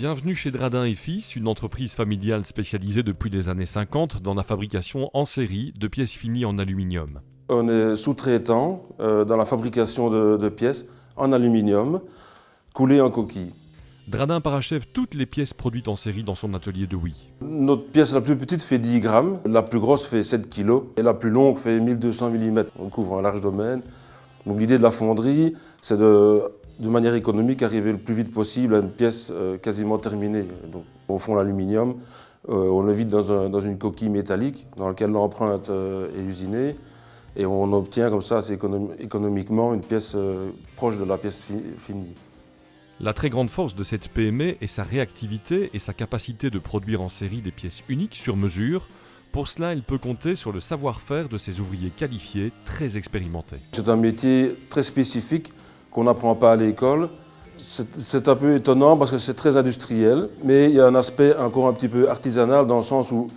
Bienvenue chez Dradin et Fils, une entreprise familiale spécialisée depuis les années 50 dans la fabrication en série de pièces finies en aluminium. On est sous-traitant dans la fabrication de pièces en aluminium coulées en coquille. Dradin parachève toutes les pièces produites en série dans son atelier de Huy. Notre pièce la plus petite fait 10 grammes, la plus grosse fait 7 kg et la plus longue fait 1200 mm. On couvre un large domaine. Donc l'idée de la fonderie, c'est de manière économique, arriver le plus vite possible à une pièce quasiment terminée. Donc, on fond l'aluminium, on le vide dans une coquille métallique dans laquelle l'empreinte est usinée et on obtient comme ça assez économiquement une pièce proche de la pièce finie. La très grande force de cette PME est sa réactivité et sa capacité de produire en série des pièces uniques sur mesure. Pour cela, il peut compter sur le savoir-faire de ses ouvriers qualifiés, très expérimentés. C'est un métier très spécifique qu'on n'apprend pas à l'école. C'est un peu étonnant parce que c'est très industriel, mais il y a un aspect encore un petit peu artisanal dans le sens où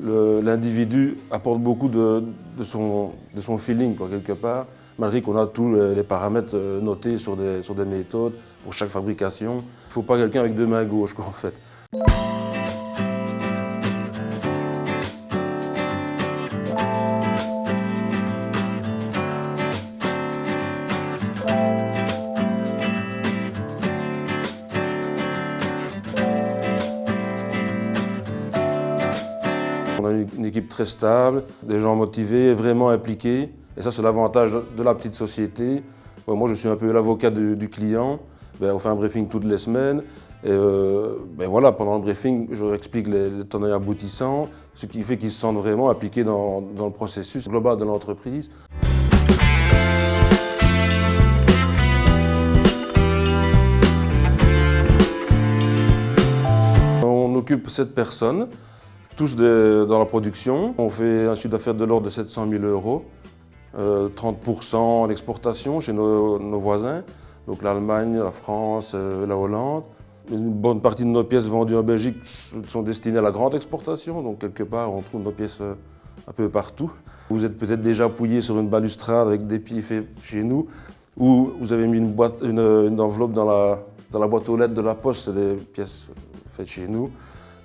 l'individu apporte beaucoup de son feeling, quelque part, malgré qu'on a tous les paramètres notés sur des méthodes pour chaque fabrication. Il ne faut pas quelqu'un avec deux mains gauches, en fait. On a une équipe très stable, des gens motivés, vraiment impliqués. Et ça, c'est l'avantage de la petite société. Moi, je suis un peu l'avocat du client. On fait un briefing toutes les semaines. Et voilà, pendant le briefing, je leur explique les tenants et aboutissants, ce qui fait qu'ils se sentent vraiment impliqués dans le processus global de l'entreprise. On occupe 7 personnes. Tous dans la production. On fait un chiffre d'affaires de l'ordre de 700 000 €, 30% en exportation chez nos voisins, donc l'Allemagne, la France, la Hollande. Une bonne partie de nos pièces vendues en Belgique sont destinées à la grande exportation, donc quelque part on trouve nos pièces un peu partout. Vous êtes peut-être déjà appuyé sur une balustrade avec des pieds faits chez nous, ou vous avez mis une enveloppe dans la boîte aux lettres de la poste, c'est des pièces faites chez nous.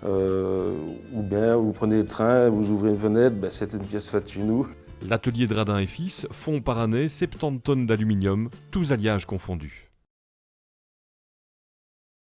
Ou bien vous prenez le train, vous ouvrez une fenêtre, c'est une pièce faite chez nous. L'atelier Dradin et Fils fond par année 70 tonnes d'aluminium, tous alliages confondus.